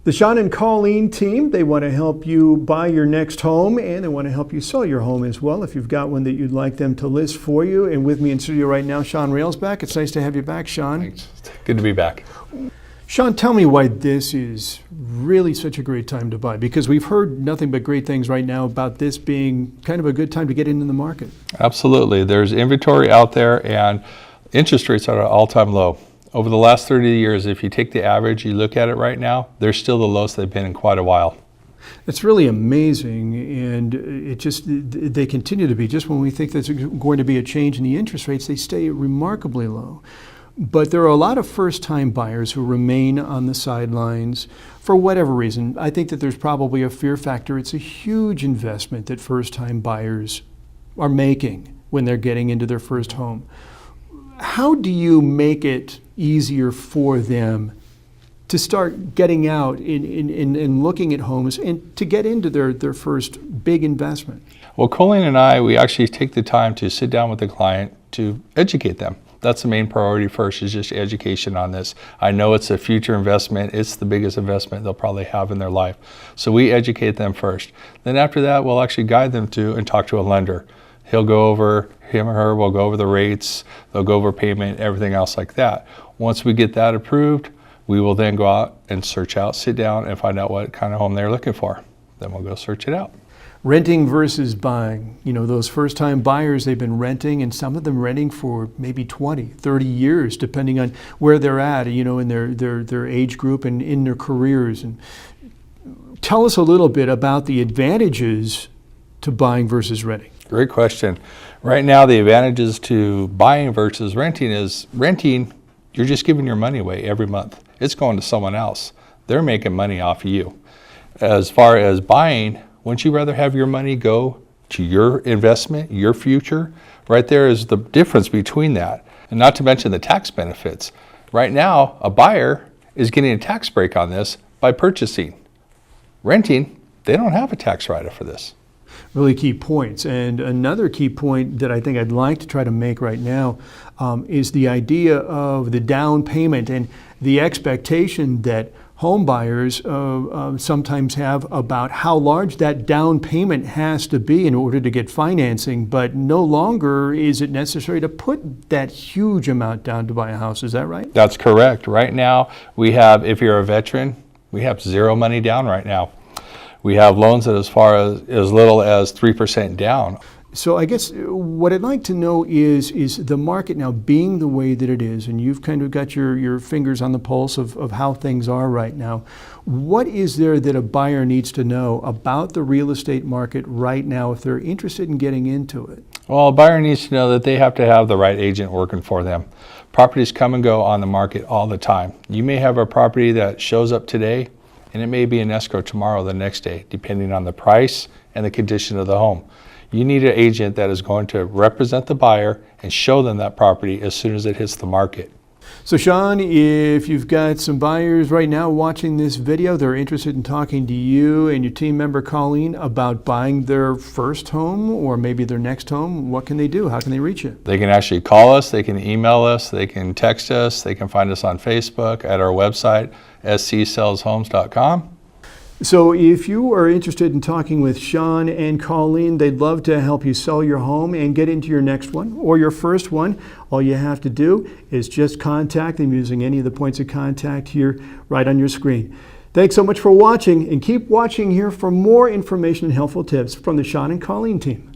The Shaun and Colleen team, they want to help you buy your next home, and they want to help you sell your home as well if you've got one that you'd like them to list for you. And with me in studio right now, Shaun Railsback. It's nice to have you back, Shaun. Thanks. Good to be back. Shaun, tell me why this is really such a great time to buy, because we've heard nothing but great things right now about this being kind of a good time to get into the market. Absolutely. There's inventory out there and interest rates are at an all-time low. Over the last 30 years, if you take the average, you look at it right now, they're still the lowest they've been in quite a while. It's really amazing, and they continue to be. Just when we think there's going to be a change in the interest rates, they stay remarkably low. But there are a lot of first-time buyers who remain on the sidelines for whatever reason. I think that there's probably a fear factor. It's a huge investment that first-time buyers are making when they're getting into their first home. How do you make it easier for them to start getting out and looking at homes and to get into their first big investment? Well, Colleen and I, we actually take the time to sit down with the client to educate them. That's the main priority first, is just education on this. I know it's a future investment. It's the biggest investment they'll probably have in their life. So we educate them first. Then after that, we'll actually guide them to and talk to a lender. Him or her will go over the rates, they'll go over payment, everything else like that. Once we get that approved, we will then go out and search out, sit down and find out what kind of home they're looking for. Then we'll go search it out. Renting versus buying. You know, those first-time buyers, they've been renting, and some of them renting for maybe 20, 30 years, depending on where they're at, you know, in their age group and in their careers. And tell us a little bit about the advantages to buying versus renting. Great question. Right now, the advantages to buying versus renting is renting, you're just giving your money away every month. It's going to someone else. They're making money off of you. As far as buying, wouldn't you rather have your money go to your investment, your future? Right there is the difference between that. And not to mention the tax benefits. Right now, a buyer is getting a tax break on this by purchasing. Renting, they don't have a tax write-off for this. Really key points. And another key point that I think I'd like to try to make right now is the idea of the down payment and the expectation that home buyers sometimes have about how large that down payment has to be in order to get financing, but no longer is it necessary to put that huge amount down to buy a house. Is that right? That's correct. Right now, we have, if you're a veteran, we have zero money down right now. We have loans that as far as little as 3% down. So I guess what I'd like to know is the market now being the way that it is, and you've kind of got your fingers on the pulse of how things are right now. What is there that a buyer needs to know about the real estate market right now if they're interested in getting into it? Well, a buyer needs to know that they have to have the right agent working for them. Properties come and go on the market all the time. You may have a property that shows up today, and it may be in escrow tomorrow or the next day, depending on the price and the condition of the home. You need an agent that is going to represent the buyer and show them that property as soon as it hits the market. So Shaun, if you've got some buyers right now watching this video, they're interested in talking to you and your team member Colleen about buying their first home or maybe their next home, what can they do? How can they reach you? They can actually call us, they can email us, they can text us, they can find us on Facebook, at our website, scsellshomes.com. So if you are interested in talking with Shaun and Colleen, they'd love to help you sell your home and get into your next one or your first one. All you have to do is just contact them using any of the points of contact here right on your screen. Thanks so much for watching, and keep watching here for more information and helpful tips from the Shaun and Colleen team.